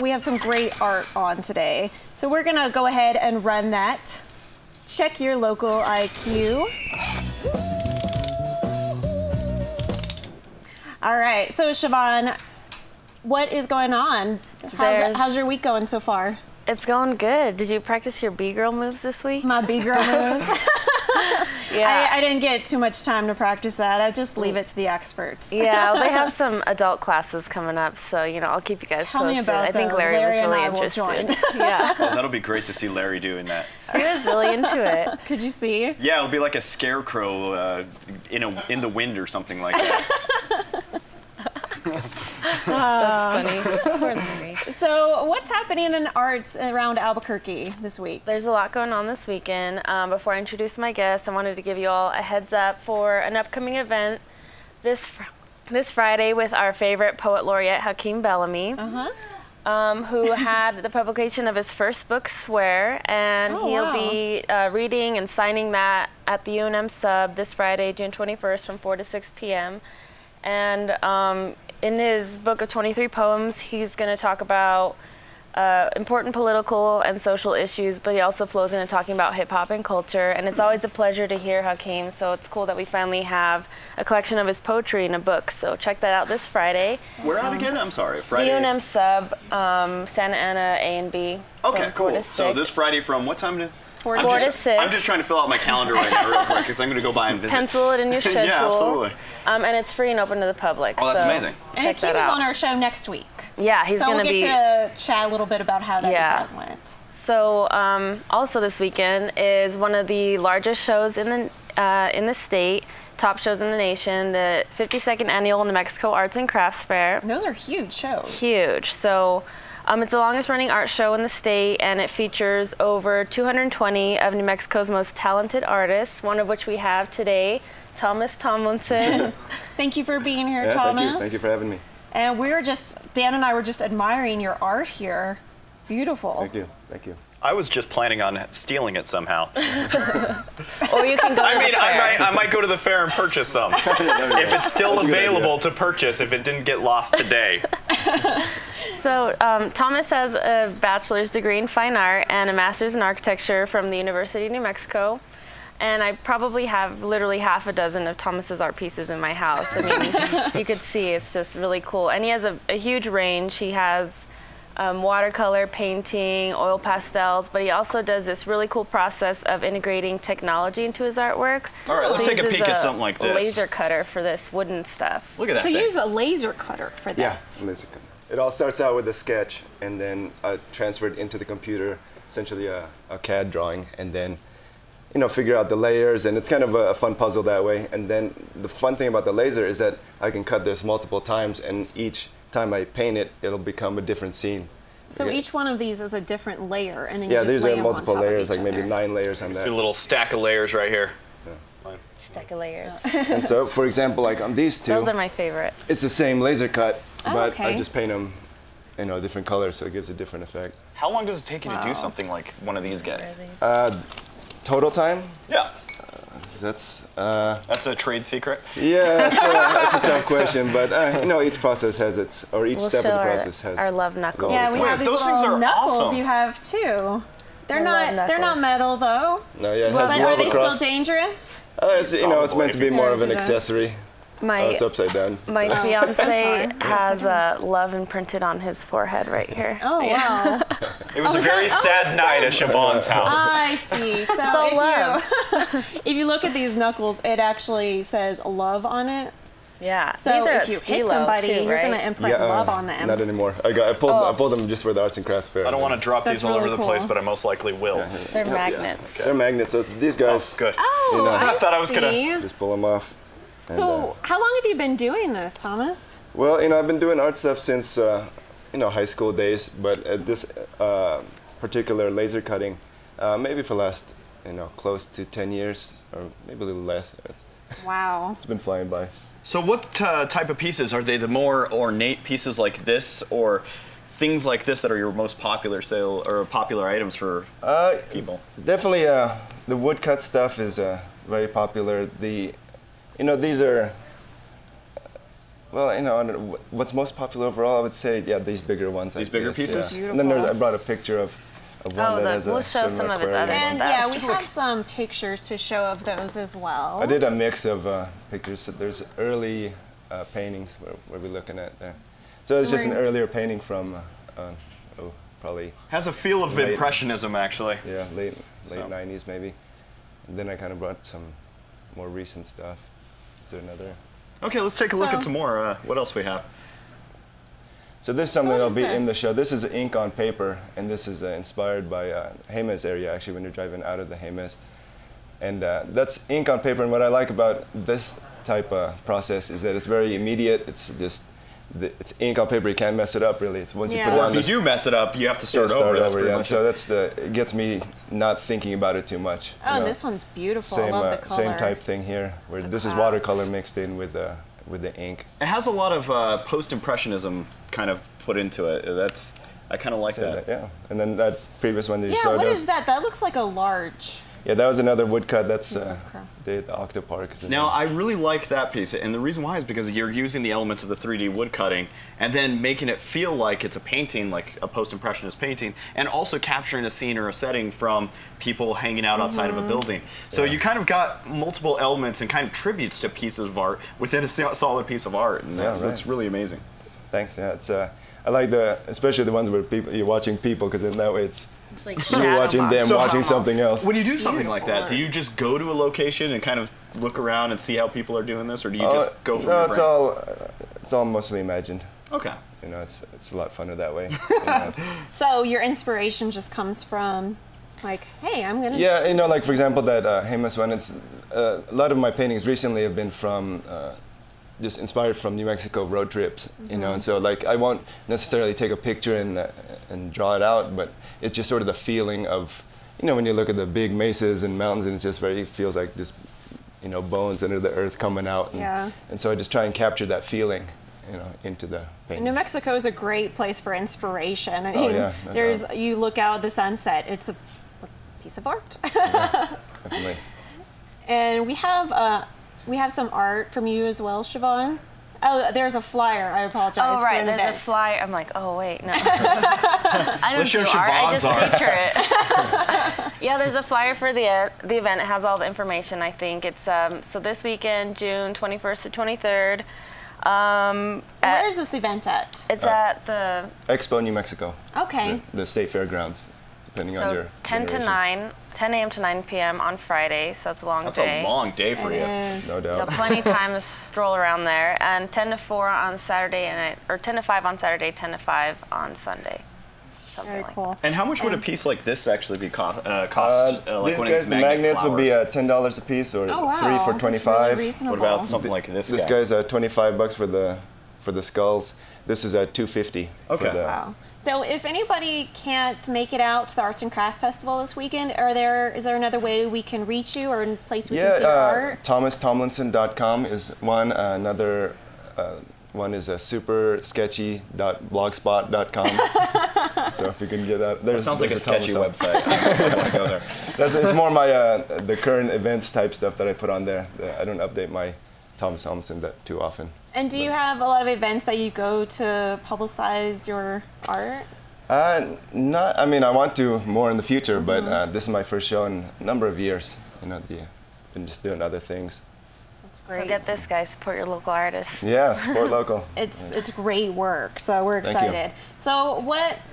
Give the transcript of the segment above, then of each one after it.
we have some great art on today. So we're gonna go ahead and run that. Check your local IQ. All right, so Siobhan, what is going on? How's your week going so far? It's going good. Did you practice your B-girl moves this week? My B-girl moves? Yeah. I didn't get too much time to practice that. I just leave it to the experts. Yeah, well, they have some adult classes coming up, so, you know, I'll keep you guys Tell posted. me about I think those. Larry was and really I will interested. join. Yeah. Oh, that'll be great to see Larry doing that. He was really into it. Could you see? Yeah, it'll be like a scarecrow in the wind or something like that. That's funny. Poor Larry. So what's happening in arts around Albuquerque this week? There's a lot going on this weekend. Before I introduce my guests, I wanted to give you all a heads up for an upcoming event this Friday with our favorite poet laureate, Hakeem Bellamy, who had the publication of his first book, Swear, and he'll be reading and signing that at the UNM Sub this Friday, June 21st from 4 to 6 p.m. And in his book of 23 poems, he's going to talk about important political and social issues, but he also flows into talking about hip-hop and culture. And it's always a pleasure to hear Hakeem, so it's cool that we finally have a collection of his poetry in a book. So check that out this Friday. Where at again? I'm sorry, Friday? The UNM Sub, Santa Ana A and B. Okay, from 4 to cool. So 6. this Friday from what time to? 4 to 6. I'm just trying to fill out my calendar right now real quick because I'm going to go by and visit. Pencil it in your schedule. Yeah, absolutely. And it's free and open to the public. Oh, that's so amazing. And check Hakeem that is out. on our show next week. Yeah, he's so going we'll to be. get to chat a little bit about how that event went. So also this weekend is one of the largest shows in the state, top shows in the nation, the 52nd Annual New Mexico Arts and Crafts Fair. And those are huge shows. Huge. So it's the longest running art show in the state, and it features over 220 of New Mexico's most talented artists, one of which we have today, Tomlinson. Thank you for being here, Thomas. Thank you for having me. And Dan and I were just admiring your art here. Beautiful. Thank you. I was just planning on stealing it somehow. Or you can go to the fair. I might go to the fair and purchase some. If it's still available to purchase, if it didn't get lost today. So Thomas has a bachelor's degree in fine art and a master's in architecture from the University of New Mexico. And I probably have literally half a dozen of Thomas's art pieces in my house. I mean, you could see it's just really cool. And he has a huge range. He has watercolor, painting, oil pastels, but he also does this really cool process of integrating technology into his artwork. All right, let's So take a he peek uses at something like this. Laser cutter for this wooden stuff. Look at that So thing. you use a laser cutter for this. Yeah, laser cutter. It all starts out with a sketch, and then I transfer it into the computer, essentially a CAD drawing, and then figure out the layers, and it's kind of a fun puzzle that way. And then the fun thing about the laser is that I can cut this multiple times, and each time I paint it, it'll become a different scene. So each one of these is a different layer, and then Yeah, you just these lay are them multiple on top layers, of like each maybe other. 9 layers on See a that. little stack of layers right here. Stack of layers. And so, for example, like on these two, Those are my favorite. it's the same laser cut, but I okay. just paint them, different colors, so it gives a different effect. How long does it take you to do something like one of these guys? Total time? Yeah. That's a trade secret. Yeah, that's a tough question, but each process has each We'll step show of the process has. our love knuckles. Yeah, we Wait, have these those things little are knuckles awesome. you have too. They're I love not knuckles. metal though. No, yeah, it But has are love they still across. dangerous? It's it's meant to be more of an Yeah. accessory. My It's upside down. my fiance sorry. has love imprinted on his forehead right here. Oh wow. It was a very sad night at Siobhan's house. I see. So all love. if you look at these knuckles, it actually says love on it. Yeah. So These are if you hit stilo somebody, too, you're right? gonna imprint love on them. Not anymore. I pulled them just for the Arts and Crafts Fair. I don't want to drop That's these all over really the place, cool. but I most likely will. They're magnets. They're magnets, so it's these guys. Good. Oh, I thought I was see. gonna- Just pull them off. And, So how long have you been doing this, Thomas? well, I've been doing art stuff since high school days, but at this particular laser cutting, maybe for the last close to 10 years, or maybe a little less. Wow. It's been flying by. So what type of pieces? Are they the more ornate pieces like this, or things like this that are your most popular sale or popular items for people? Definitely, the woodcut stuff is very popular. These are Well, you know, I don't know, what's most popular overall, I would say, yeah, these bigger ones. These bigger pieces? Yeah. And then I brought a picture of one that has we'll a show some of his aquarium. other And stuff. yeah, we have some pictures to show of those as well. I did a mix of pictures. So there's early paintings where we're looking at there. So it's just an earlier painting from, probably. Has a feel of impressionism, actually. Yeah, late 90s maybe. And then I kind of brought some more recent stuff. Is there another? Okay, let's take a look at some more. What else we have? So this is something that'll be in the this? show. This is ink on paper, and this is inspired by Jemez area, actually, when you're driving out of the Jemez. And that's ink on paper, and what I like about this type of process is that it's very immediate. It's just, it's ink on paper, you can't mess it up, really. It's once you put it Or on if you do mess it up, you have to start yeah, over. That's pretty yeah. much So it. it gets me not thinking about it too much. Oh, and this one's beautiful. Same, I love the color. same type thing here, where this is watercolor mixed in with the ink. It has a lot of post-impressionism kind of put into it. I kind of like that. Yeah, and then that previous one that you Yeah, showed what us. is that? That looks like a large. Yeah, that was another woodcut. That's Piece of crap. the Octopark. Now, I really like that piece, and the reason why is because you're using the elements of the 3D wood cutting and then making it feel like it's a painting, like a post-impressionist painting, and also capturing a scene or a setting from people hanging out outside of a building. So you kind of got multiple elements and kind of tributes to pieces of art within a solid piece of art, and that looks really amazing. Thanks. Yeah, it's I like especially the ones where you're watching people, because in that way it's like you're watching them watching something else. When you do something like that, do you just go to a location and kind of look around and see how people are doing this, or do you just go from your brain? It's all mostly imagined. Okay. You know, it's a lot funner that way. So your inspiration just comes from, like, hey, I'm gonna. Yeah, you know, like for example that Jemez one. It's a lot of my paintings recently have been from. Just inspired from New Mexico road trips, you know, and so like I won't necessarily take a picture and draw it out, but it's just sort of the feeling of, you know, when you look at the big mesas and mountains, and it's just it feels like just, you know, bones under the earth coming out, and so I just try and capture that feeling, you know, into the painting. New Mexico is a great place for inspiration. I mean, no there's doubt. you look out at the sunset, it's a piece of art. Yeah, definitely. And we have some art from you as well, Siobhan. Oh, there's a flyer. I apologize. Oh, right. For an There's event. a flyer. I'm like, oh, wait, no. I don't Let's show do art. I Siobhan's just art. feature it. Yeah, there's a flyer for the event. It has all the information, I think. It's so this weekend, June 21st to 23rd. Where is this event at? It's at the Expo New Mexico. Okay. The state fairgrounds, depending on your 10 to generation. 9, 10 a.m. to 9 p.m. on Friday, so it's a long That's day. a long day for It you. is. No You doubt. have plenty of time to stroll around there, and 10 to 4 on Saturday, or 10 to 5 on Saturday, 10 to 5 on Sunday. Something Very like cool. And how much would a piece like this actually be cost? These When guys, it's the magnets would be flowers? $10 a piece, or Oh wow. 3 for That's really 25. reasonable. What about something like this This guy? guy's $25 for the skulls. This is at $250. Okay. For the, Wow. So if anybody can't make it out to the Arts and Crafts Festival this weekend, is there another way we can reach you, or a place we can see your art? ThomasTomlinson.com is one. Another one is supersketchy.blogspot.com. So if you can get that. That sounds like a there's sketchy Thomas website. I don't want to go there. It's more my the current events type stuff that I put on there. I don't update my Thomas Tomlinson that too often. And do you have a lot of events that you go to publicize your art? Not. I mean, I want to more in the future, but this is my first show in a number of years. You know, been just doing other things. So get this, guys. Support your local artists. Yeah, support local. It's great work, so we're Thank you. excited. So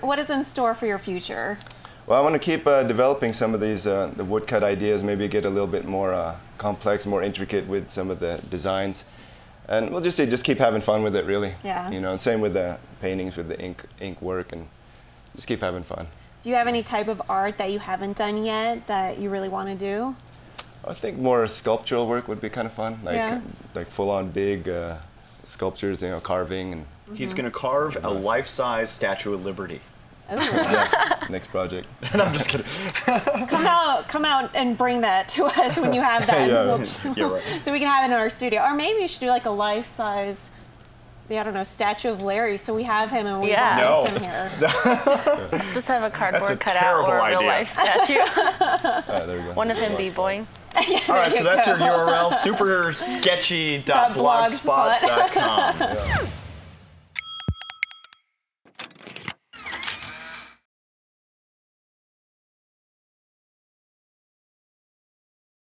what is in store for your future? Well, I want to keep developing some of these the woodcut ideas. Maybe get a little bit more complex, more intricate with some of the designs, and we'll just keep having fun with it, really. Yeah. You know, and same with the paintings, with the ink work, and just keep having fun. Do you have any type of art that you haven't done yet that you really want to do? I think more sculptural work would be kind of fun, like full-on big sculptures, you know, carving and. He's going to carve a life-size Statue of Liberty. Oh. Yeah, next project. And I'm just kidding. Come out and bring that to us when you have that. Yeah. We'll just- You're right. So we can have it in our studio. Or maybe you should do like a life-size, I don't know, statue of Larry, so we have him and we Yeah. want No. him here. Just have a cardboard That's a cutout or terrible a real idea. life statue. There we go. One of him b-boying. All right, so that's your URL, supersketchy.blogspot.com.